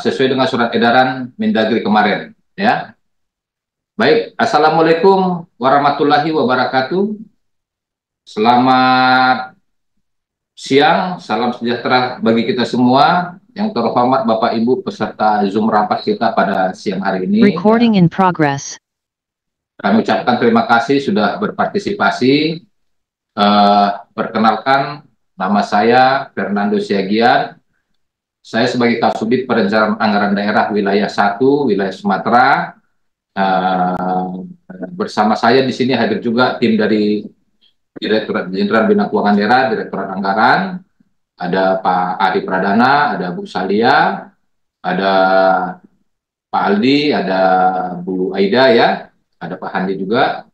sesuai dengan surat edaran Mendagri kemarin, ya. Baik, Assalamualaikum warahmatullahi wabarakatuh. Selamat siang, salam sejahtera bagi kita semua. Yang terhormat Bapak Ibu peserta Zoom rapat kita pada siang hari ini. Recording in progress. Kami ucapkan terima kasih sudah berpartisipasi. Perkenalkan, nama saya Fernando Siagian. Saya sebagai Kasubdit Perencanaan Anggaran Daerah Wilayah 1, Wilayah Sumatera. Bersama saya di sini hadir juga tim dari Direktorat Jenderal Bina Keuangan Daerah, Direktorat Anggaran, ada Pak Ari Pradana, ada Bu Salia, ada Pak Aldi, ada Bu Aida ya, ada Pak Handi juga.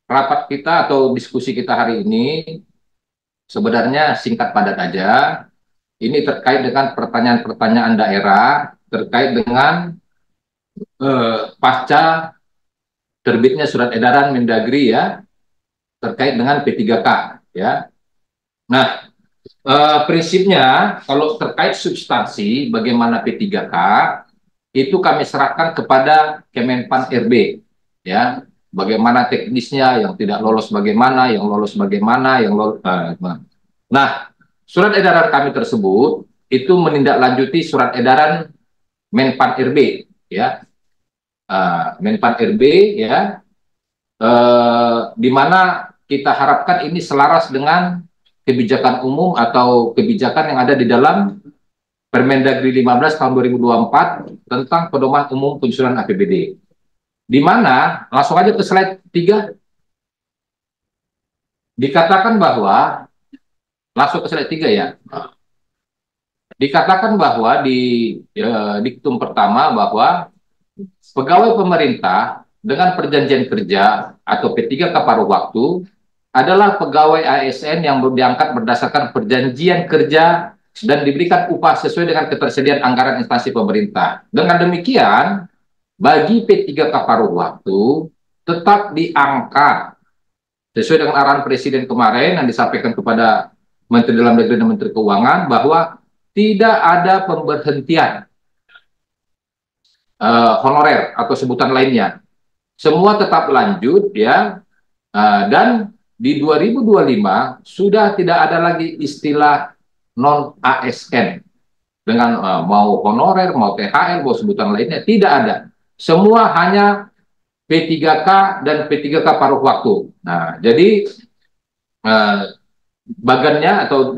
Rapat kita atau diskusi kita hari ini sebenarnya singkat padat aja. Ini terkait dengan pertanyaan-pertanyaan daerah terkait dengan pasca terbitnya surat edaran Mendagri ya terkait dengan P3K ya. Nah, prinsipnya kalau terkait substansi bagaimana P3K itu kami serahkan kepada Kemenpan RB ya. Bagaimana teknisnya, yang tidak lolos bagaimana, yang lolos bagaimana, yang lolos. Nah, surat edaran kami tersebut itu menindaklanjuti surat edaran Menpan RB ya. Menpan RB ya, di mana kita harapkan ini selaras dengan kebijakan umum atau kebijakan yang ada di dalam Permendagri 15 tahun 2024 tentang pedoman umum penyusunan APBD. Di mana, langsung aja ke slide 3, dikatakan bahwa, langsung ke slide 3 ya, dikatakan bahwa di diktum pertama bahwa pegawai pemerintah dengan perjanjian kerja atau P3K paruh waktu adalah pegawai ASN yang diangkat berdasarkan perjanjian kerja dan diberikan upah sesuai dengan ketersediaan anggaran instansi pemerintah. Dengan demikian, bagi P3K paruh waktu tetap diangkat sesuai dengan arahan Presiden kemarin yang disampaikan kepada Menteri Dalam Negeri dan Menteri Keuangan bahwa tidak ada pemberhentian honorer atau sebutan lainnya. Semua tetap lanjut ya, dan di 2025 sudah tidak ada lagi istilah non ASN dengan mau honorer, mau THL, mau sebutan lainnya, tidak ada. Semua hanya P3K dan P3K paruh waktu. Nah, jadi bagannya atau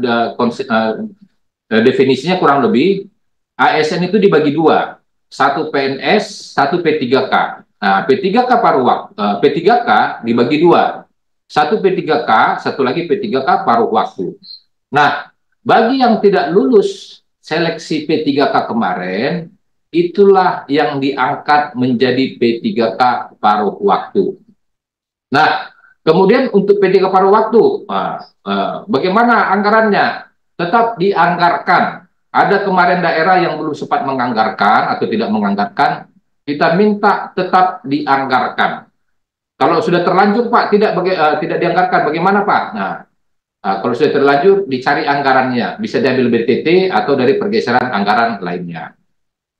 definisinya kurang lebih ASN itu dibagi dua, satu PNS, satu P3K. Nah, P3K paruh waktu, P3K dibagi dua, satu P3K, satu lagi P3K paruh waktu. Nah, bagi yang tidak lulus seleksi P3K kemarin, itulah yang diangkat menjadi P3K paruh waktu. Nah, kemudian untuk P3K paruh waktu, bagaimana anggarannya? Tetap dianggarkan. Ada kemarin daerah yang belum sempat menganggarkan atau tidak menganggarkan, kita minta tetap dianggarkan. Kalau sudah terlanjur Pak, tidak dianggarkan, bagaimana Pak? Nah, kalau sudah terlanjur, dicari anggarannya. Bisa diambil BTT atau dari pergeseran anggaran lainnya.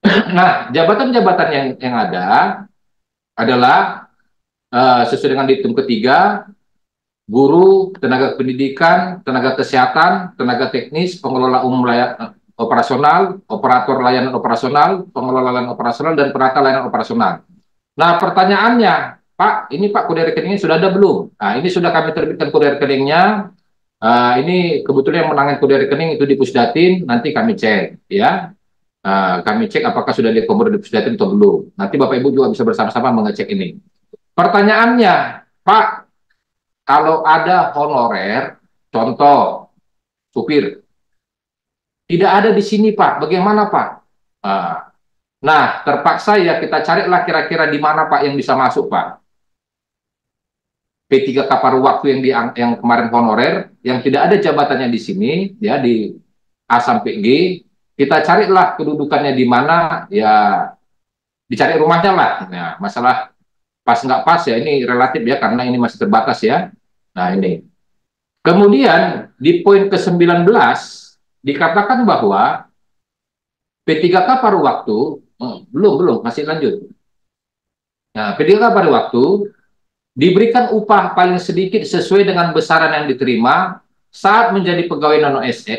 Nah, jabatan-jabatan yang ada adalah sesuai dengan diktum ketiga, guru, tenaga pendidikan, tenaga kesehatan, tenaga teknis, pengelola umum operasional, operator layanan operasional, pengelola layanan operasional, dan penata layanan operasional. Nah, pertanyaannya, Pak, ini Pak kode rekeningnya sudah ada belum? Nah, ini sudah kami terbitkan kode rekeningnya. Ini kebetulan yang menangani kode rekening itu di Pusdatin, nanti kami cek ya. Kami cek apakah sudah diakomodir di Pusdatin atau belum. Nanti Bapak Ibu juga bisa bersama-sama mengecek ini. Pertanyaannya, Pak, kalau ada honorer, contoh supir, tidak ada di sini Pak, bagaimana Pak? Nah, terpaksa ya kita carilah kira-kira di mana Pak yang bisa masuk Pak. P3K paruh waktu yang kemarin honorer, yang tidak ada jabatannya di sini, ya di A sampai G, kita carilah kedudukannya di mana, ya dicari rumahnya lah. Nah, masalah pas nggak pas ya ini relatif ya, karena ini masih terbatas ya. Nah ini. Kemudian di poin ke-19 dikatakan bahwa P3K paruh waktu, belum, masih lanjut. Nah, P3K paruh waktu diberikan upah paling sedikit sesuai dengan besaran yang diterima saat menjadi pegawai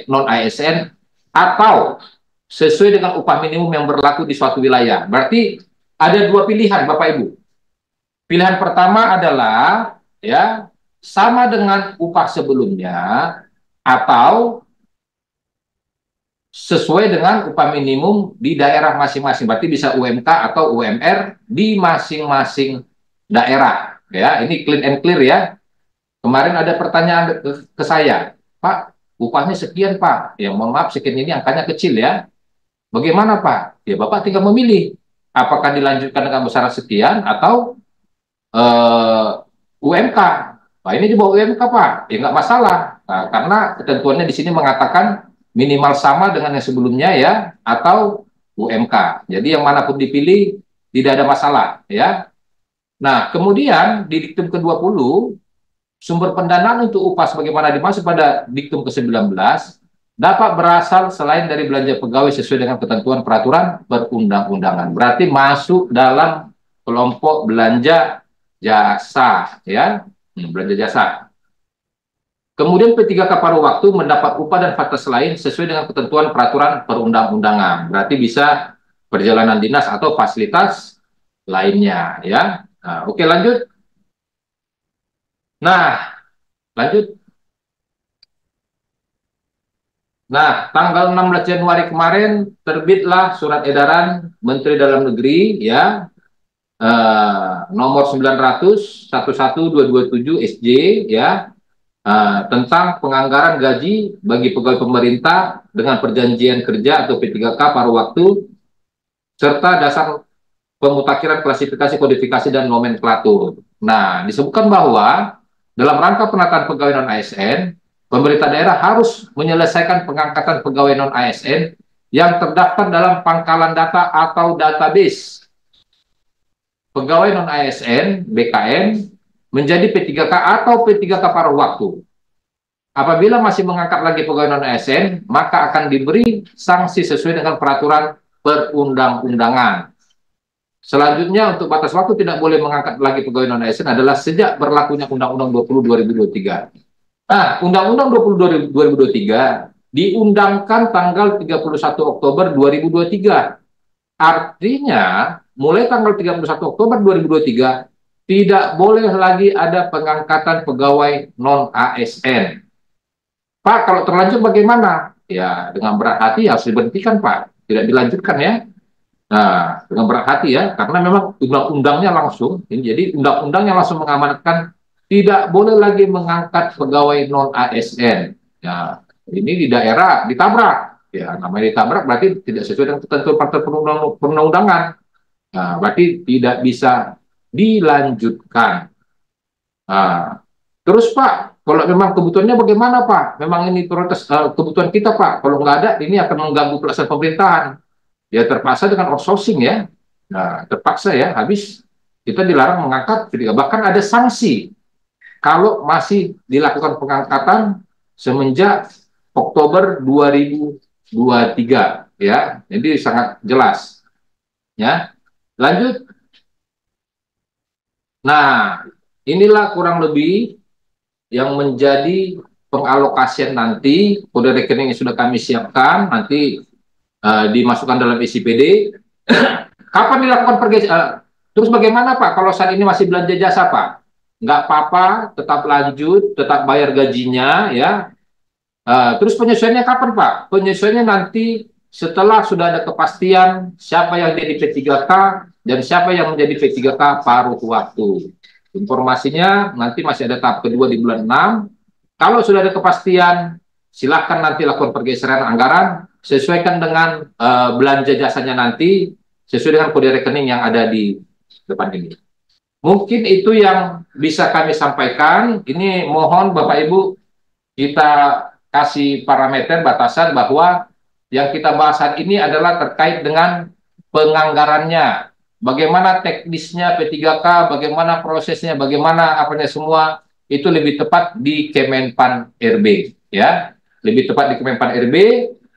non-ASN atau sesuai dengan upah minimum yang berlaku di suatu wilayah. Berarti ada dua pilihan, Bapak Ibu. Pilihan pertama adalah ya sama dengan upah sebelumnya atau sesuai dengan upah minimum di daerah masing-masing. Berarti bisa UMK atau UMR di masing-masing daerah. Ya, ini clean and clear ya. Kemarin ada pertanyaan ke saya, Pak, upahnya sekian Pak. Ya mohon maaf sekian ini angkanya kecil ya. Bagaimana Pak? Ya Bapak tinggal memilih. Apakah dilanjutkan dengan besaran sekian atau UMK? Nah ini di bawah UMK Pak. Ya nggak masalah. Nah, karena ketentuannya di sini mengatakan minimal sama dengan yang sebelumnya ya atau UMK. Jadi yang manapun dipilih tidak ada masalah ya. Nah, kemudian di diktum ke-20 sumber pendanaan untuk upah sebagaimana dimaksud pada diktum ke-19 dapat berasal selain dari belanja pegawai sesuai dengan ketentuan peraturan perundang-undangan. Berarti masuk dalam kelompok belanja jasa ya, belanja jasa. Kemudian P3K paruh waktu mendapat upah dan fasilitas lain sesuai dengan ketentuan peraturan perundang-undangan. Berarti bisa perjalanan dinas atau fasilitas lainnya ya. Nah, oke lanjut. Nah, lanjut. Nah, tanggal 16 Januari kemarin terbitlah surat edaran Menteri Dalam Negeri ya nomor 900 11227 SJ ya tentang penganggaran gaji bagi pegawai pemerintah dengan perjanjian kerja atau P3K paruh waktu serta dasar pemutakhiran klasifikasi, kodifikasi dan nomenklatur. Nah, disebutkan bahwa dalam rangka penataan pegawai non-ASN, pemerintah daerah harus menyelesaikan pengangkatan pegawai non-ASN yang terdaftar dalam pangkalan data atau database pegawai non-ASN BKN menjadi P3K atau P3K paruh waktu. Apabila masih mengangkat lagi pegawai non-ASN, maka akan diberi sanksi sesuai dengan peraturan perundang-undangan. Selanjutnya, untuk batas waktu tidak boleh mengangkat lagi pegawai non-ASN adalah sejak berlakunya Undang-Undang 20 2023. Nah, Undang-Undang 20 2023 diundangkan tanggal 31 Oktober 2023. Artinya, mulai tanggal 31 Oktober 2023 tidak boleh lagi ada pengangkatan pegawai non-ASN. Pak, kalau terlanjur bagaimana? Ya, dengan berat hati harus diberhentikan, Pak. Tidak dilanjutkan ya. Nah, dengan berat hati ya, karena memang undang-undangnya langsung, jadi undang-undangnya langsung mengamanatkan tidak boleh lagi mengangkat pegawai non-ASN. Ya, ini di daerah ditabrak. Ya, namanya ditabrak berarti tidak sesuai dengan ketentuan perundang-undangan. Nah, berarti tidak bisa dilanjutkan. Nah, terus Pak, kalau memang kebutuhannya bagaimana Pak? Memang ini prioritas kebutuhan kita Pak. Kalau nggak ada, ini akan mengganggu pelaksanaan pemerintahan. Ya terpaksa dengan outsourcing ya. Nah, terpaksa ya, habis kita dilarang mengangkat, bahkan ada sanksi kalau masih dilakukan pengangkatan semenjak Oktober 2023 ya. Jadi sangat jelas ya. Lanjut. Nah, inilah kurang lebih yang menjadi pengalokasian nanti kode rekening yang sudah kami siapkan nanti dimasukkan dalam SIPD. Kapan dilakukan pergeseran? Terus bagaimana Pak kalau saat ini masih belanja jasa Pak? Nggak apa-apa, tetap lanjut, tetap bayar gajinya ya. Terus penyesuaiannya kapan Pak? Penyesuaiannya nanti setelah sudah ada kepastian siapa yang jadi P3K dan siapa yang menjadi P3K paruh waktu. Informasinya nanti masih ada tahap kedua di bulan 6. Kalau sudah ada kepastian, silakan nanti lakukan pergeseran anggaran, sesuaikan dengan belanja jasanya nanti, sesuai dengan kode rekening yang ada di depan ini. Mungkin itu yang bisa kami sampaikan. Ini mohon Bapak Ibu kita kasih parameter batasan bahwa yang kita bahas saat ini adalah terkait dengan penganggarannya. Bagaimana teknisnya P3K, bagaimana prosesnya, bagaimana apanya semua itu lebih tepat di Kemenpan RB ya. Lebih tepat di Kemenpan RB.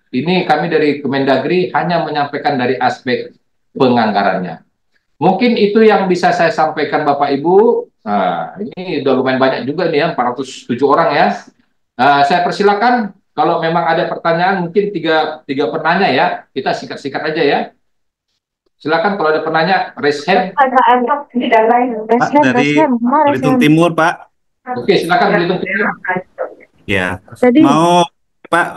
Ini kami dari Kemendagri hanya menyampaikan dari aspek penganggarannya. Mungkin itu yang bisa saya sampaikan Bapak Ibu. Nah, ini udah lumayan banyak juga nih ya, 407 orang ya. Saya persilakan kalau memang ada pertanyaan, mungkin tiga penanya ya. Kita sikat-sikat aja ya. Silakan kalau ada penanya, raise hand. Pak, dari Belitung Timur, Pak. Oke, silakan Belitung Timur. Ya, Jadi, mau Pak,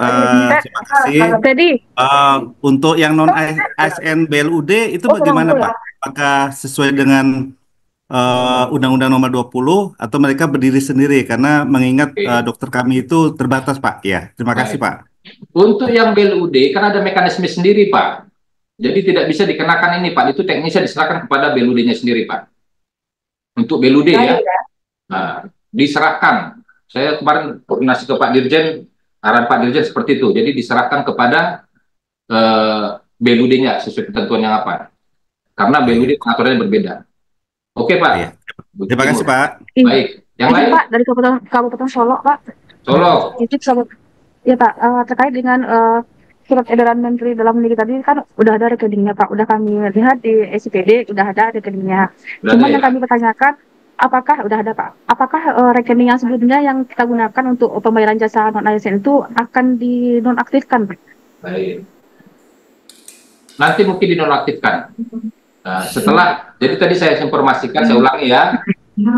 terima kasih. Tadi, Untuk yang non ASN BLUD itu bagaimana Pak? Apakah sesuai dengan Undang-Undang Nomor 20 atau mereka berdiri sendiri? Karena mengingat Oke, dokter kami itu terbatas, Pak. Ya, terima kasih, baik. Pak. Untuk yang BLUD kan ada mekanisme sendiri, Pak. Jadi tidak bisa dikenakan ini, Pak. Itu teknisnya diserahkan kepada BLUD-nya sendiri, Pak. Untuk BLUD ya. Nah, diserahkan. Saya kemarin koordinasi ke Pak Dirjen, arahan Pak Dirjen seperti itu. Jadi diserahkan kepada BLUD-nya sesuai ketentuan yang apa. Karena Iya, BLUD pengaturannya berbeda. Oke, iya. Pak. Terima kasih, Pak. Baik. Yang izin lain? Pak dari Kabupaten Solo, Pak. Solo. Izin sama, ya Pak, terkait dengan surat edaran Menteri Dalam Negeri tadi kan udah ada rekeningnya Pak, udah kami lihat di SIPD udah ada rekeningnya. Udah ada Cuman ya? yang kami pertanyakan, apakah udah ada Pak? Apakah rekening yang sebelumnya yang kita gunakan untuk pembayaran jasa non ASN itu akan dinonaktifkan Pak? Baik. Nanti mungkin dinonaktifkan. Nah, setelah, jadi tadi saya informasikan, saya ulangi ya,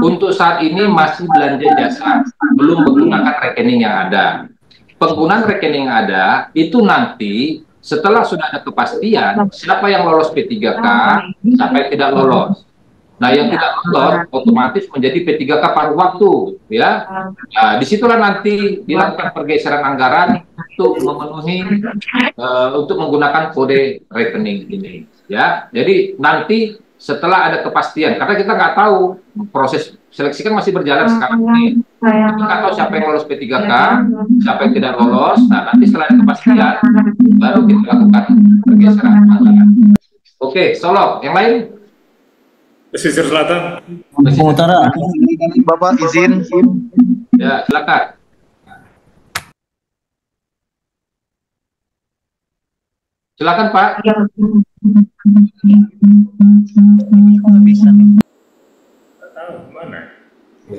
untuk saat ini masih belanja jasa, belum menggunakan rekening yang ada. Penggunaan rekening yang ada, itu nanti setelah sudah ada kepastian, siapa yang lolos P3K, siapa yang tidak lolos. Nah, yang tidak lolos otomatis menjadi P3K paruh waktu, ya. Nah, disitulah nanti dilakukan pergeseran anggaran untuk memenuhi, untuk menggunakan kode rekening ini. Ya, jadi nanti setelah ada kepastian, karena kita nggak tahu proses seleksi kan masih berjalan sekarang ini, kita nggak tahu siapa yang lolos P3K, siapa yang tidak lolos. Nah, nanti setelah ada kepastian, baru kita lakukan pergeseran anggaran. Oke, Solo, yang lain? Pesisir Selatan. Lampung Utara. Bapak izin. Ya, silakan. Silakan Pak.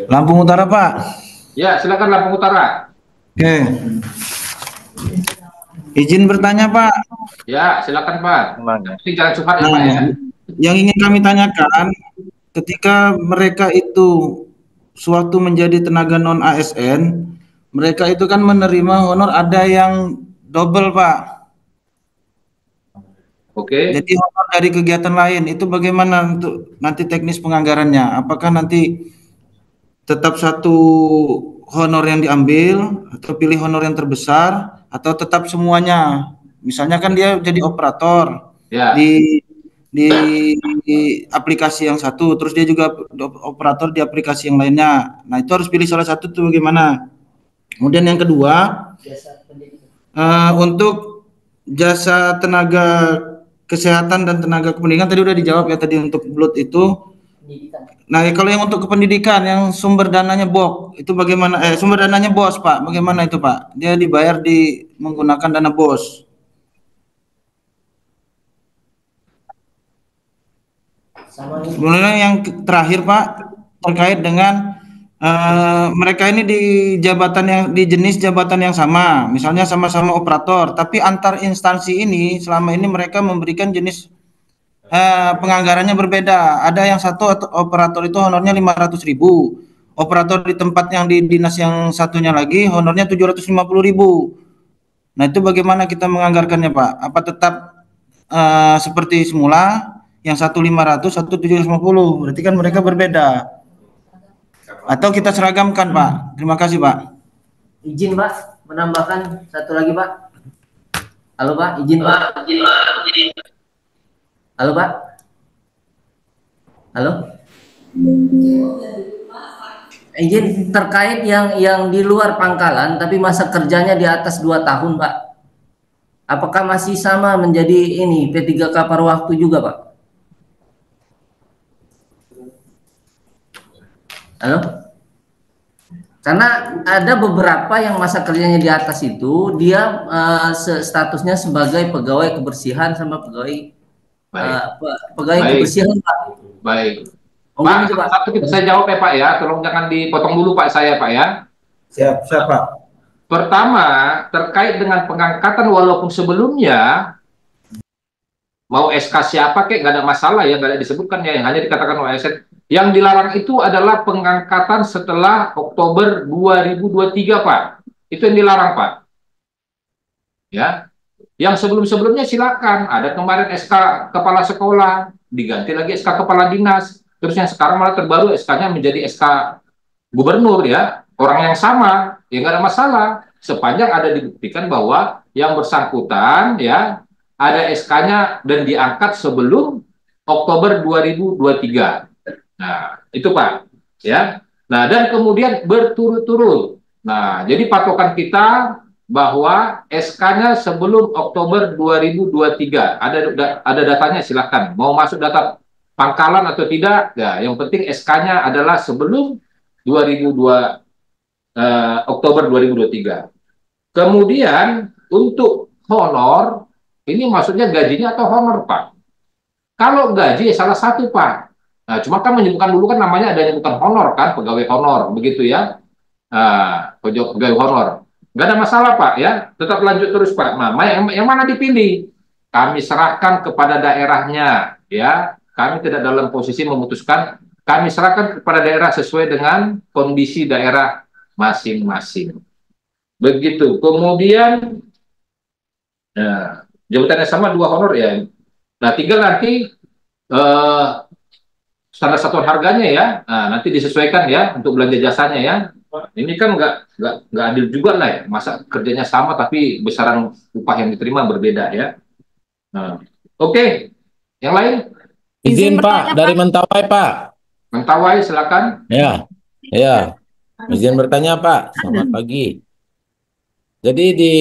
Lampung Utara, Pak. Ya, silakan Lampung Utara. Oke. Izin bertanya, Pak. Ya, silakan Pak. Tapi jangan curhat ya Pak ya. Yang ingin kami tanyakan, ketika mereka itu suatu menjadi tenaga non ASN, mereka itu kan menerima honor ada yang double, Pak. Oke. Jadi honor dari kegiatan lain itu bagaimana untuk nanti teknis penganggarannya? Apakah nanti tetap satu honor yang diambil atau pilih honor yang terbesar atau tetap semuanya? Misalnya kan dia jadi operator Ya. di aplikasi yang satu, terus dia juga operator di aplikasi yang lainnya. Nah, itu harus pilih salah satu tuh bagaimana? Kemudian yang kedua, untuk jasa tenaga kesehatan dan tenaga kependidikan tadi udah dijawab ya tadi untuk blood itu. Nah, kalau yang untuk kependidikan yang sumber dananya BOK itu bagaimana? Sumber dananya BOS, Pak. Bagaimana itu, Pak? Dia dibayar menggunakan dana BOS. Kemudian yang terakhir, Pak, terkait dengan mereka ini di jabatan yang di jenis jabatan yang sama, misalnya sama-sama operator, tapi antar instansi ini selama ini mereka memberikan jenis penganggarannya berbeda. Ada yang satu operator itu honornya 500.000, operator di tempat yang di dinas yang satunya lagi honornya 750.000. Nah, itu bagaimana kita menganggarkannya, Pak? Apa tetap seperti semula, yang satu 500, satu 750? Berarti kan mereka berbeda. Atau kita seragamkan, Pak? Terima kasih, Pak. Izin, Pak, menambahkan satu lagi, Pak. Halo, Pak, izin, Pak. Halo, Pak. Halo. Izin terkait yang di luar pangkalan tapi masa kerjanya di atas 2 tahun, Pak. Apakah masih sama menjadi ini P3K paruh waktu juga, Pak? Halo? Karena ada beberapa yang masa kerjanya di atas itu dia statusnya sebagai pegawai kebersihan sama pegawai Baik. pegawai Baik. kebersihan, Pak. Baik. Mungkin Pak, itu, Pak. satu kita saya jawab ya Pak ya, tolong jangan dipotong dulu Pak saya Pak ya. Siap, siap Pak. Pertama, terkait dengan pengangkatan walaupun sebelumnya mau SK siapa kek nggak ada masalah ya, nggak ada disebutkan ya, yang hanya dikatakan oleh ASN. Yang dilarang itu adalah pengangkatan setelah Oktober 2023 Pak. Itu yang dilarang Pak. Ya, yang sebelum-sebelumnya silakan. Ada kemarin SK kepala sekolah, diganti lagi SK kepala dinas. Terus yang sekarang malah terbaru SK-nya menjadi SK gubernur ya. Orang yang sama, ya nggak ada masalah. Sepanjang ada dibuktikan bahwa yang bersangkutan ya ada SK-nya dan diangkat sebelum Oktober 2023. Nah, itu Pak. Ya. Nah, dan kemudian berturut-turut. Nah, jadi patokan kita bahwa SK-nya sebelum Oktober 2023. Ada datanya silahkan. Mau masuk data pangkalan atau tidak, ya, yang penting SK-nya adalah sebelum 2002 Oktober 2023. Kemudian untuk honor, ini maksudnya gajinya atau honor, Pak? Kalau gaji salah satu, Pak. Nah, cuma kan menyebutkan dulu kan namanya ada yang bukan honor kan, pegawai honor, begitu ya. Pegawai honor. Nggak ada masalah, Pak, ya. Tetap lanjut terus, Pak. Nah, yang mana dipilih? Kami serahkan kepada daerahnya, ya. Kami tidak dalam posisi memutuskan. Kami serahkan kepada daerah sesuai dengan kondisi daerah masing-masing. Begitu. Kemudian, jabatannya sama, 2 honor, ya. Nah, tinggal nanti standar satuan harganya ya, nah, nanti disesuaikan ya untuk belanja jasanya ya. Ini kan nggak adil juga lah ya, masa kerjanya sama tapi besaran upah yang diterima berbeda ya. Nah, oke. Yang lain? Izin Pak, dari Mentawai Pak. Mentawai silakan. Ya, ya. Izin bertanya Pak, selamat pagi. Jadi di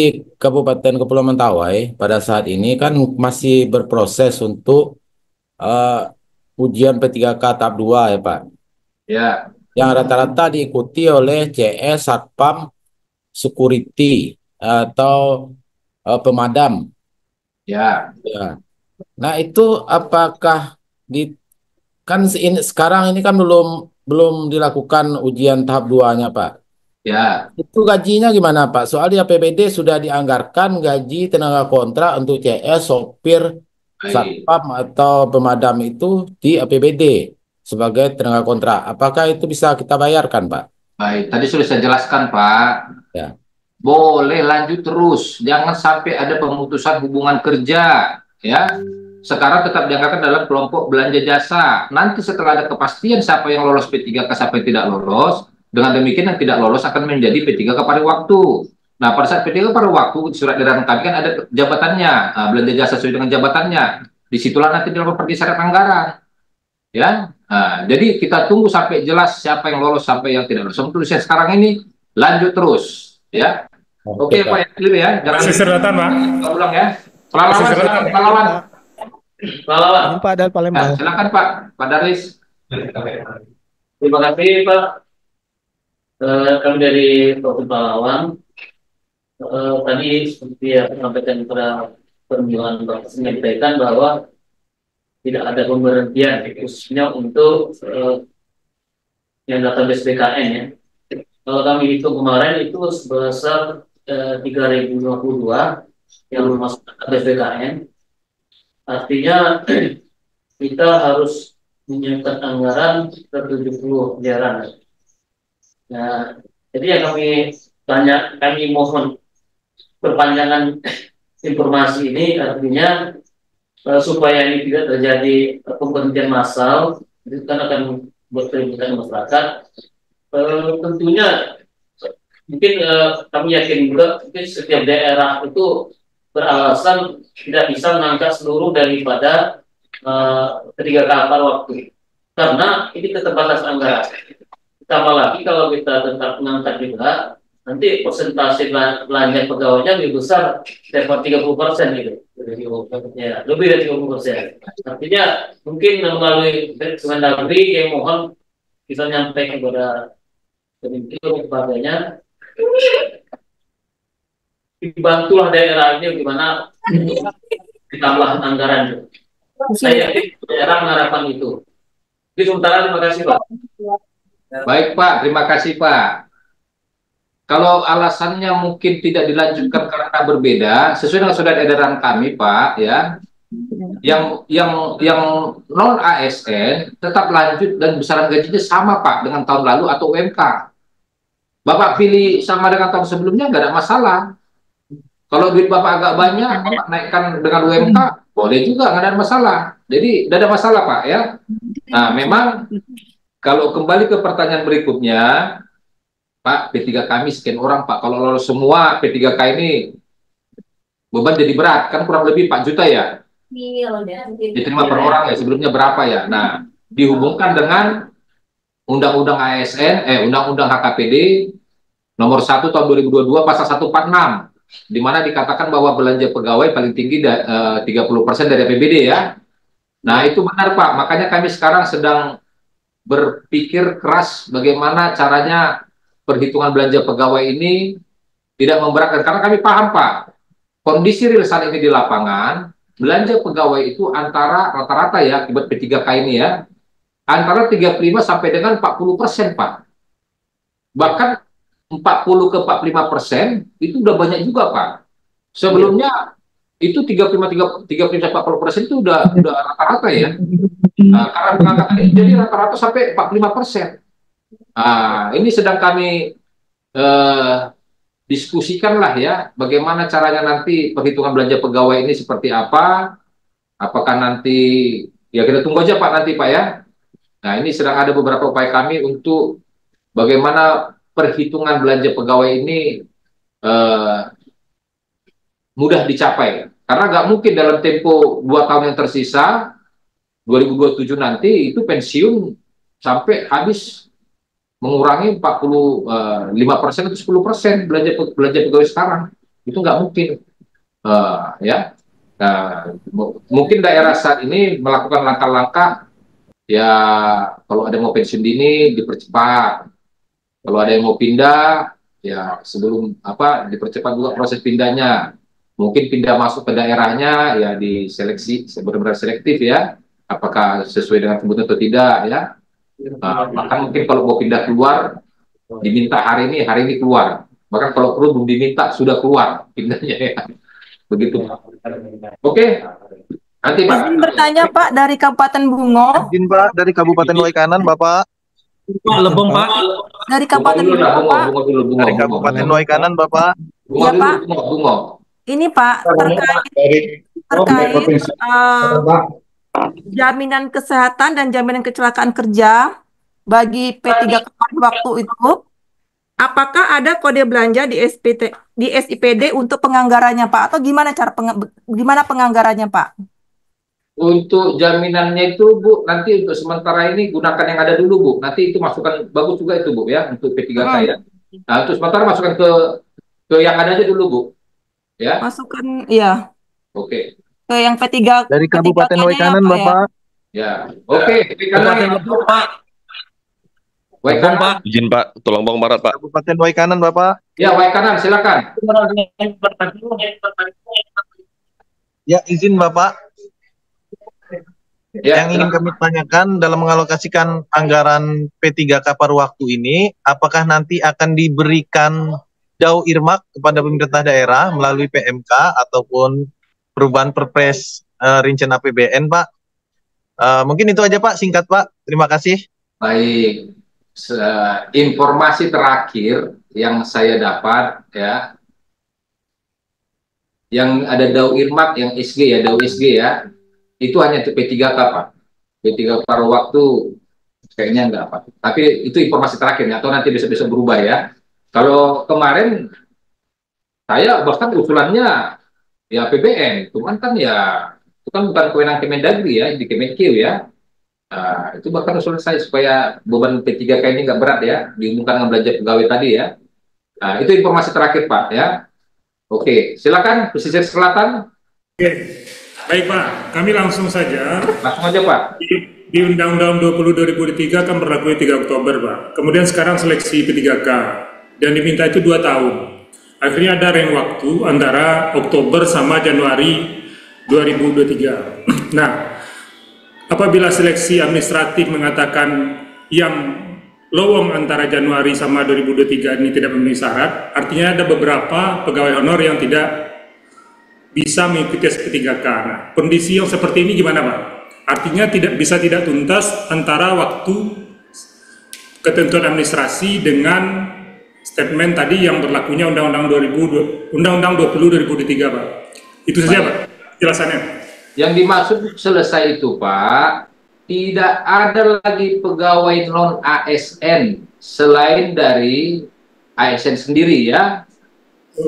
Kabupaten Kepulauan Mentawai pada saat ini kan masih berproses untuk ujian P3K tahap 2 ya Pak. Ya. Yang rata-rata diikuti oleh CS, Satpam, Security atau pemadam. Ya. Ya. Nah itu apakah sekarang ini kan belum dilakukan ujian tahap 2-nya Pak. Ya. Itu gajinya gimana Pak? Soal di APBD sudah dianggarkan gaji tenaga kontrak untuk CS, sopir, satpam atau pemadam itu di APBD sebagai tenaga kontrak. Apakah itu bisa kita bayarkan, Pak? Baik, tadi sudah saya jelaskan, Pak. Ya. Boleh lanjut terus, jangan sampai ada pemutusan hubungan kerja, ya. Sekarang tetap dianggarkan dalam kelompok belanja jasa. Nanti setelah ada kepastian siapa yang lolos P3K, siapa yang tidak lolos, dengan demikian yang tidak lolos akan menjadi P3K pada waktu. Nah, pada saat P3K pada waktu, surat edaran kami kan ada jabatannya, belanja jasa sesuai dengan jabatannya. Disitulah nanti dilakukan pergeseran anggaran. Ya, jadi kita tunggu sampai jelas siapa yang lolos sampai yang tidak lolos. Tulisnya sekarang ini lanjut terus, ya. Oke, Pak, ya. Jangan Selatan, Pak. Ulang ya. Pahlawan. Pak dari Palembang. Silakan Pak Darlis. Terima kasih Pak. Kami dari Provinsi Pahlawan. Tadi seperti yang sampaikan pada perjuangan Bapak menyampaikan bahwa tidak ada pemberhentian khususnya untuk yang database BKN ya. Kalau kami hitung kemarin itu sebesar 3.052 yang masuk database BKN. Artinya kita harus menyiapkan anggaran ke 70 miliaran. Nah, jadi yang kami mohon perpanjangan informasi ini artinya supaya ini tidak terjadi pemberhentian massal, itu kan akan buat keributan masyarakat. Tentunya mungkin kami yakin juga mungkin setiap daerah itu beralasan tidak bisa mengangkat seluruh daripada 3 kapal waktu karena ini keterbatasan anggaran. Tambah lagi kalau kita tetap mengangkat juga nanti persentase belanja pegawainya lebih besar daripada 30% gitu. Ya, lebih dari 30%. Artinya mungkin melalui Kemendagri yang mohon kita nyampaikan kepada Kemenkeu dan sebagainya, dibantulah daerah ini gimana untuk ditambah anggaran. Saya yakin daerah mengharapkan itu. Jadi sementara terima kasih Pak. Baik Pak, terima kasih Pak. Kalau alasannya mungkin tidak dilanjutkan karena berbeda, sesuai dengan surat edaran kami Pak, ya, yang non ASN tetap lanjut dan besaran gajinya sama Pak dengan tahun lalu atau UMK. Bapak pilih sama dengan tahun sebelumnya nggak ada masalah. Kalau duit Bapak agak banyak, Bapak naikkan dengan UMK, boleh juga, nggak ada masalah. Jadi tidak ada masalah Pak, ya. Nah, memang kalau kembali ke pertanyaan berikutnya, Pak, P3K kami sekian orang Pak. Kalau lolos semua P3K ini beban jadi berat, kan kurang lebih 4 juta ya. Diterima per orang ya, sebelumnya berapa ya. Nah, dihubungkan dengan Undang-Undang ASN, Undang-Undang HKPD nomor 1 tahun 2022 pasal 146, di mana dikatakan bahwa belanja pegawai paling tinggi 30% dari APBD ya. Nah, itu benar Pak. Makanya kami sekarang sedang berpikir keras bagaimana caranya perhitungan belanja pegawai ini tidak memberatkan, karena kami paham Pak, kondisi real saat ini di lapangan, belanja pegawai itu antara rata-rata ya, akibat P3K ini ya, antara 35 sampai dengan 40% Pak. Bahkan 40 ke 45% itu udah banyak juga Pak. Sebelumnya itu 35-40% itu udah rata-rata ya. Nah, karena pengangkatan ini jadi rata-rata sampai 45%. Nah, ini sedang kami diskusikan lah ya, bagaimana caranya nanti perhitungan belanja pegawai ini seperti apa. Apakah nanti, ya kita tunggu aja Pak nanti Pak ya. Nah, ini sedang ada beberapa upaya kami untuk bagaimana perhitungan belanja pegawai ini mudah dicapai. Karena nggak mungkin dalam tempo 2 tahun yang tersisa, 2027 nanti itu pensiun sampai habis mengurangi 45% atau 10% belanja pegawai sekarang. Itu nggak mungkin. Ya. Nah, mungkin daerah saat ini melakukan langkah-langkah, ya kalau ada yang mau pensiun dini dipercepat. Kalau ada yang mau pindah, ya sebelum dipercepat juga proses pindahnya. Mungkin pindah masuk ke daerahnya, ya diseleksi, benar-benar selektif ya. Apakah sesuai dengan kebutuhan atau tidak ya. Bahkan mungkin kalau mau pindah keluar, diminta hari ini keluar. Bahkan kalau perlu belum diminta, sudah keluar pindahnya ya. Begitu. Oke. Nanti Pak. Izin bertanya Pak, dari Kabupaten Bungo. Izin Pak, dari Kabupaten Waikanan Bapak. Pak Lebong Pak. Dari Kabupaten Bungo Pak. Dari Kabupaten Waikanan Bapak. Iya Pak. Ini Pak, terkait jaminan kesehatan dan jaminan kecelakaan kerja bagi P3K waktu itu, apakah ada kode belanja di SIPD untuk penganggarannya Pak, atau gimana gimana penganggarannya Pak? Untuk jaminannya itu Bu, nanti untuk sementara ini gunakan yang ada dulu Bu. Nanti itu masukkan, bagus juga itu Bu ya, untuk P3K ya. Nah, untuk sementara masukkan ke yang ada aja dulu Bu. Ya. Masukkan, ya. Oke. Ke yang P3. Dari Kabupaten Waikanan ya, Bapak. Ya. Oke. Kabupaten Lebong Pak. Waikanan Pak. Izin Pak, tolong Bang Barat Pak. Kabupaten Waikanan Bapak. Ya, Waikanan silakan. Ya, izin Bapak. Ya, yang ingin kami tanyakan dalam mengalokasikan anggaran P3K paruh waktu ini, apakah nanti akan diberikan jauh irmak kepada pemerintah daerah melalui PMK ataupun perubahan Perpres rincian APBN, Pak? Mungkin itu aja Pak, singkat Pak. Terima kasih. Baik. Informasi terakhir yang saya dapat ya, yang ada dau irmak, yang SG ya, dau SG ya, itu hanya P3K Pak. P3K paruh waktu kayaknya enggak Pak. Tapi itu informasi terakhir ya, atau nanti bisa berubah ya. Kalau kemarin saya bahkan usulannya ya APBN, cuman kan ya itu kan bukan kewenangan Kemendagri ya, di Kemenkeu ya. Nah, itu bahkan usulan saya supaya beban P3K ini nggak berat ya, dihubungkan dengan belanja pegawai tadi ya. Nah, itu informasi terakhir Pak ya. Oke, silakan pesisir selatan. Oke, baik Pak, kami langsung saja. Langsung aja Pak. Di Undang-Undang 20 2003 kan berlaku 3 Oktober, Pak. Kemudian sekarang seleksi P3K dan diminta itu 2 tahun. Akhirnya ada rentang waktu antara Oktober sama Januari 2023. Nah, apabila seleksi administratif mengatakan yang lowong antara Januari sama 2023 ini tidak memenuhi syarat, artinya ada beberapa pegawai honor yang tidak bisa mengikuti SP3K. Nah, kondisi yang seperti ini gimana, Pak? Artinya tidak tuntas antara waktu ketentuan administrasi dengan statement tadi yang berlakunya Undang-Undang 20 2023, Pak. Itu saja, Pak, jelasannya. Yang dimaksud selesai itu, Pak, tidak ada lagi pegawai non ASN selain dari ASN sendiri, ya.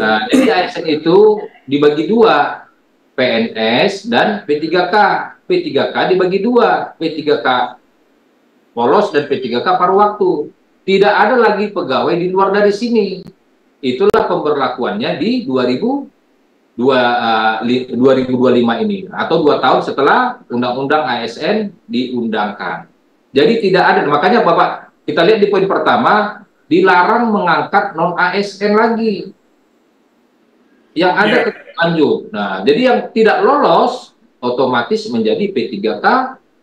Nah, jadi ASN itu dibagi dua, PNS dan P3K. P3K dibagi dua, P3K polos dan P3K paruh waktu. Tidak ada lagi pegawai di luar dari sini. Itulah pemberlakuannya di 2025 ini, atau 2 tahun setelah Undang-Undang ASN diundangkan. Jadi tidak ada, makanya Bapak, kita lihat di poin pertama, dilarang mengangkat non-ASN lagi. Yang ada lanjut. Nah, jadi yang tidak lolos otomatis menjadi P3K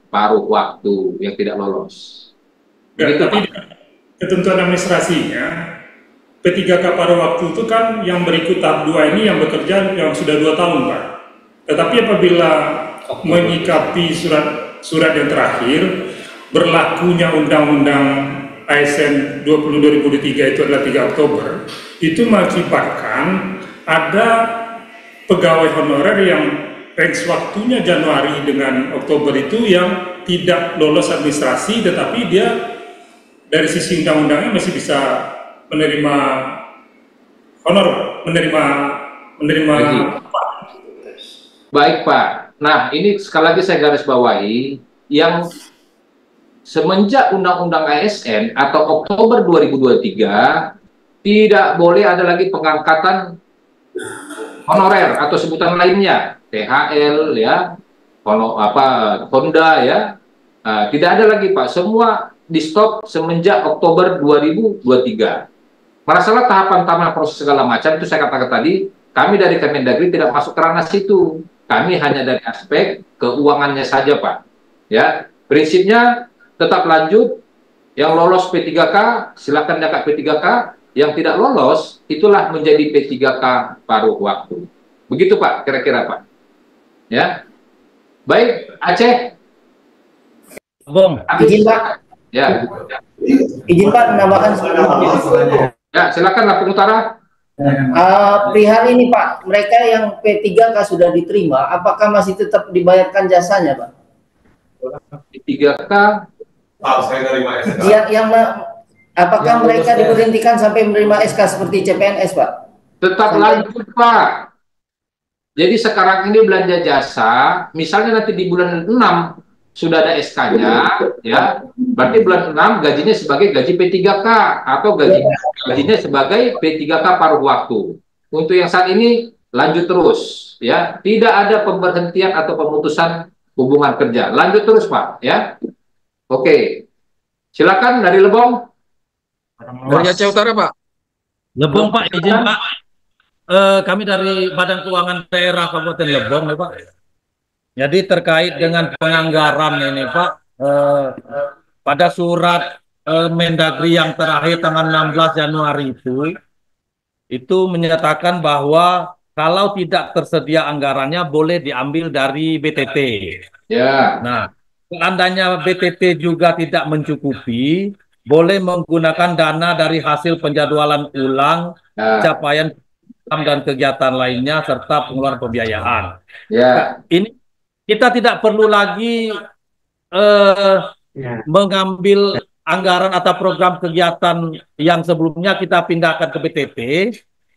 paruh waktu yang tidak lolos. Begitu, tapi ketentuan administrasinya P3K paruh waktu itu kan yang berikut tahap 2 ini yang bekerja yang sudah 2 tahun, Pak. Tetapi apabila menyikapi surat yang terakhir berlakunya Undang-Undang ASN 20 2003 itu adalah 3 Oktober, itu mengakibatkan ada pegawai honorer yang range waktunya Januari dengan Oktober itu yang tidak lolos administrasi, tetapi dia dari sisi undang-undangnya masih bisa menerima honor, menerima. Baik, Pak. Nah, ini sekali lagi saya garis bawahi, yang semenjak Undang-Undang ASN atau Oktober 2023 tidak boleh ada lagi pengangkatan honorer atau sebutan lainnya, THL, ya, Honda, ya, tidak ada lagi, Pak. Semua di stop semenjak Oktober 2023. Masalah tahapan proses segala macam itu saya katakan tadi, kami dari Kemendagri tidak masuk ke ranah situ. Kami hanya dari aspek keuangannya saja, Pak. Ya, prinsipnya tetap lanjut. Yang lolos P3K silakan diangkat P3K. Yang tidak lolos itulah menjadi P3K paruh waktu. Begitu, Pak, kira-kira, Pak. Ya, baik, Aceh. Bung, izin, Pak. Ya. Izin, Pak, menambahkan sebelumnya. Ya, silakan Lapung Utara. Perihal ini, Pak, mereka yang P3K sudah diterima, apakah masih tetap dibayarkan jasanya, Pak? P3K. Apakah mereka diberhentikan sampai menerima SK seperti CPNS, Pak? Tetap lanjut, Pak. Jadi sekarang ini belanja jasa, misalnya nanti di bulan 6 sudah ada SK-nya, ya, berarti bulan 6 gajinya sebagai gaji P3K atau gajinya sebagai P3K paruh waktu. Untuk yang saat ini lanjut terus, ya, tidak ada pemberhentian atau pemutusan hubungan kerja, lanjut terus, Pak, ya. Oke, silakan dari Lebong. Dari Aceh Utara, Pak. Lebong, Pak, izin, Pak. Kami dari Badan Keuangan Daerah Kabupaten Lebong, Pak. Jadi terkait dengan penganggaran ini, Pak, pada surat Mendagri yang terakhir tanggal 16 Januari itu menyatakan bahwa kalau tidak tersedia anggarannya boleh diambil dari BTT. Ya. Nah, seandainya BTT juga tidak mencukupi, boleh menggunakan dana dari hasil penjadwalan ulang, capaian dan kegiatan lainnya serta pengeluaran pembiayaan. Ya. Ini kita tidak perlu lagi mengambil anggaran atau program kegiatan yang sebelumnya kita pindahkan ke BTT,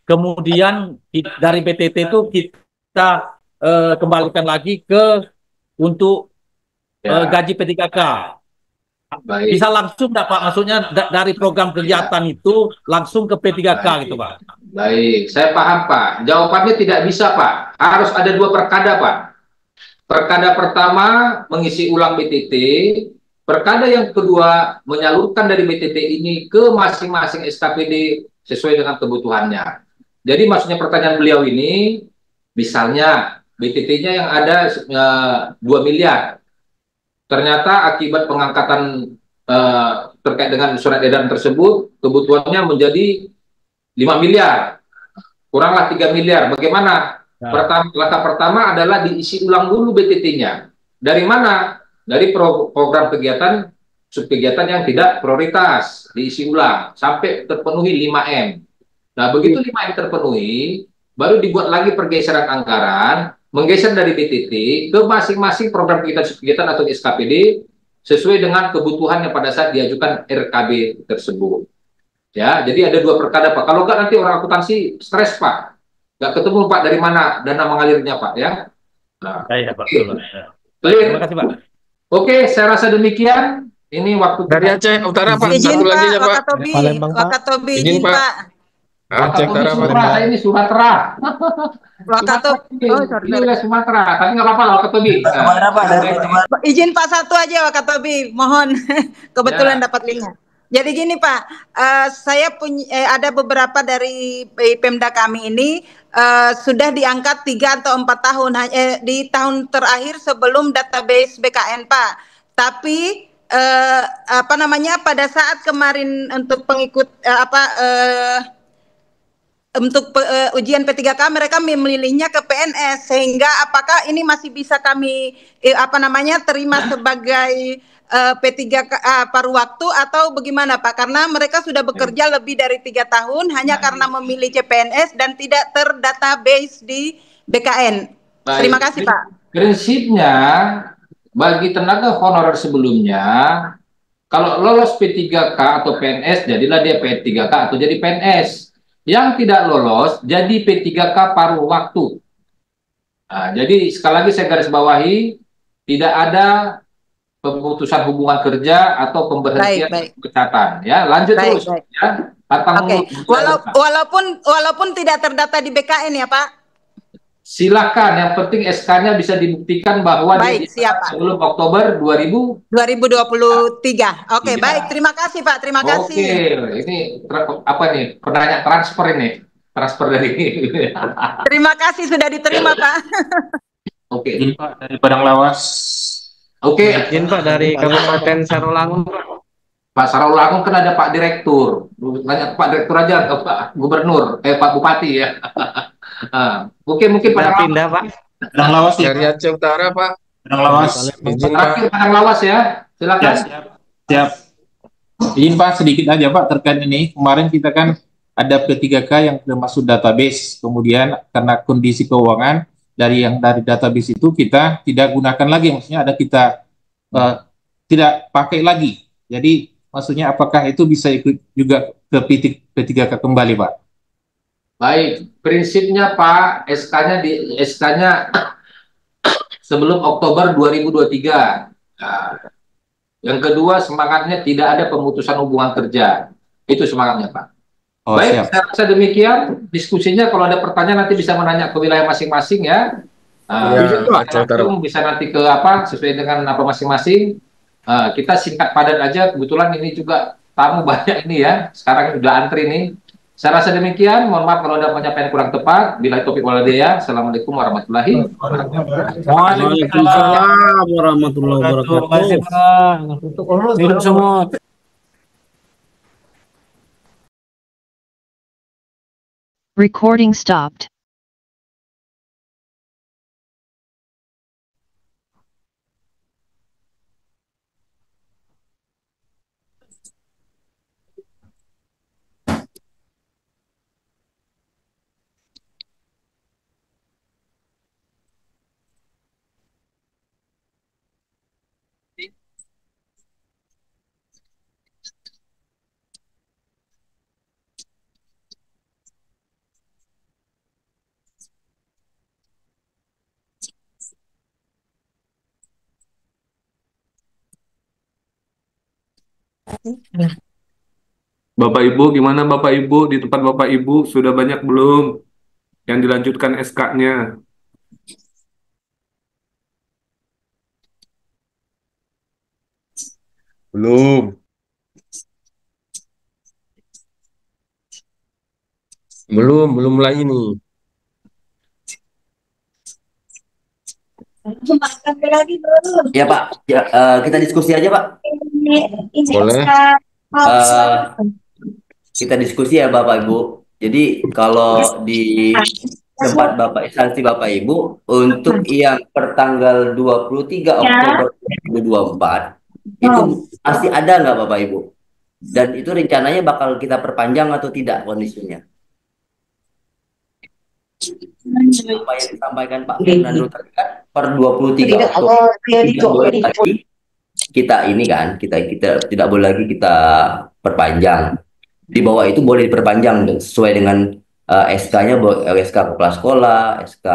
kemudian dari BTT itu kita kembalikan lagi untuk gaji P3K. Baik. Bisa langsung enggak, Pak? Maksudnya dari program kegiatan itu langsung ke P3K gitu, Pak. Baik, saya paham, Pak. Jawabannya tidak bisa, Pak. Harus ada 2 perkada, Pak. Perkada pertama mengisi ulang BTT, Perkada yang kedua, menyalurkan dari BTT ini ke masing-masing SKPD sesuai dengan kebutuhannya. Jadi maksudnya pertanyaan beliau ini, misalnya BTT-nya yang ada 2 miliar, ternyata akibat pengangkatan terkait dengan surat edaran tersebut, kebutuhannya menjadi 5 miliar, kuranglah 3 miliar. Bagaimana? Langkah pertama adalah diisi ulang dulu BTT-nya. Dari mana? Dari program kegiatan, subkegiatan yang tidak prioritas, diisi ulang sampai terpenuhi 5M. Nah, begitu 5M terpenuhi, baru dibuat lagi pergeseran anggaran, menggeser dari BTT ke masing-masing program kegiatan atau SKPD sesuai dengan kebutuhan yang pada saat diajukan RKB tersebut. Ya, jadi ada 2 perkada, Pak. Kalau nggak nanti orang akuntansi stres, Pak. Nggak ketemu, Pak, dari mana dana mengalirnya, Pak, ya. Nah, Iya, Pak. Terima kasih, Pak. Oke, saya rasa demikian. Ini waktu dari Aceh Utara, Pak. Izin, Satu lagi Pak, ya, Pak. Wakatobi, izin, Pak. Aceh Utara, Pak. Sumatera, ini Sumatera. Wakatobi. Oh, sorry. Ini wilayah Sumatera, tapi nggak apa-apa lah Wakatobi. Izin Pak satu aja Wakatobi, mohon. Kebetulan dapat linknya. Jadi gini Pak, saya punya ada beberapa dari Pemda kami ini sudah diangkat 3 atau 4 tahun di tahun terakhir sebelum database BKN Pak. Tapi apa namanya pada saat kemarin untuk pengikut untuk ujian P3K mereka memilihnya ke PNS, sehingga apakah ini masih bisa kami terima sebagai P3K paruh waktu atau bagaimana Pak? Karena mereka sudah bekerja lebih dari 3 tahun hanya karena memilih CPNS dan tidak terdatabase di BKN. Baik. Terima kasih Pak. Prinsipnya bagi tenaga honorer sebelumnya, kalau lolos P3K atau PNS, jadilah dia P3K atau jadi PNS. Yang tidak lolos jadi P3K paruh waktu. Nah, jadi sekali lagi saya garis bawahi, tidak ada pemutusan hubungan kerja atau pemberhentian pencatatan. Ya, lanjut terus. Ya, walaupun tidak terdata di BKN ya Pak. Silakan, yang penting SK-nya bisa dibuktikan bahwa sebelum Oktober 2023. Oke, baik. Terima kasih Pak, terima kasih. Oke, ini apa nih? Penanya transfer ini. Transfer dari Terima kasih sudah diterima Pak. Oke. Pak dari Padang Lawas. Oke. Izin Pak dari Kabupaten Sarolangun. Pak Sarolangun kan ada Pak Direktur. Nanya Pak Direktur aja, Pak Gubernur, Pak Bupati ya. Oke, mungkin Padang pindah Pak. Padang Lawas dari Aceh Utara, Pak. Padang Lawas. Izin Pak. Padang Lawas ya. Silakan. Ya, siap. Izin Pak sedikit aja Pak terkait ini. Kemarin kita kan ada P3K yang masuk database. Kemudian karena kondisi keuangan dari database itu kita tidak gunakan lagi. Maksudnya ada kita tidak pakai lagi. Jadi maksudnya apakah itu bisa ikut juga ke P3K kembali Pak? Baik, prinsipnya Pak, SK-nya sebelum Oktober 2023. Nah, yang kedua, semangatnya tidak ada pemutusan hubungan kerja. Itu semangatnya Pak. Baik, siap. Saya rasa demikian diskusinya. Kalau ada pertanyaan nanti bisa menanya ke wilayah masing-masing ya. Bisa nanti ke sesuai dengan masing-masing. Kita singkat padat aja. Kebetulan ini juga tamu banyak ini ya. Sekarang sudah antri nih. Saya rasa demikian. Mohon maaf kalau ada penyampaian kurang tepat. Bila topik waladaya. Assalamualaikum warahmatullahi wabarakatuh. Waalaikumsalam warahmatullahi wabarakatuh. Hidup semua. Recording stopped. Bapak Ibu, gimana Bapak Ibu? Di tempat Bapak Ibu sudah banyak belum yang dilanjutkan SK-nya? Belum. Belum mulai ini. Ya Pak, ya, kita diskusi aja Pak. Boleh. Kita diskusi ya Bapak Ibu. Jadi kalau di tempat Bapak instansi Bapak Ibu untuk yang pertanggal 23 Oktober 2024 itu masih ada nggak Bapak Ibu? Dan itu rencananya bakal kita perpanjang atau tidak kondisinya? Apa yang disampaikan Pak Fernando tadi kan per 23 Oktober tidak boleh lagi kita ini kan kita tidak boleh lagi kita perpanjang. Di bawah itu boleh diperpanjang sesuai dengan SK-nya, SK kepala sekolah, SK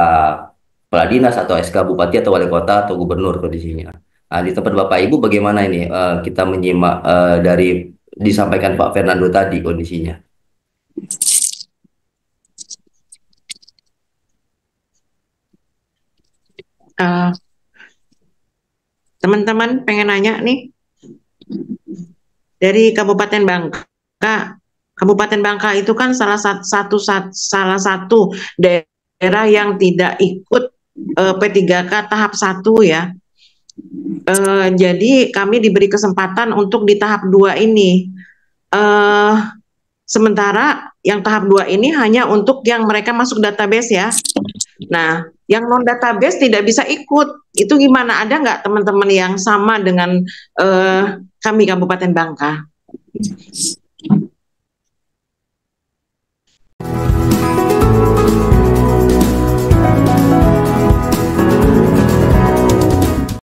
kepala dinas atau SK bupati atau wali kota atau gubernur kondisinya. Nah, di tempat Bapak Ibu bagaimana ini kita menyimak dari disampaikan Pak Fernando tadi kondisinya? Teman-teman pengen nanya nih dari Kabupaten Bangka. Kabupaten Bangka itu kan salah satu daerah yang tidak ikut P3K tahap 1 ya. Jadi kami diberi kesempatan untuk di tahap 2 ini. Sementara yang tahap 2 ini hanya untuk yang mereka masuk database ya. Nah, yang non database tidak bisa ikut. Itu gimana? Ada nggak teman-teman yang sama dengan kami Kabupaten Bangka?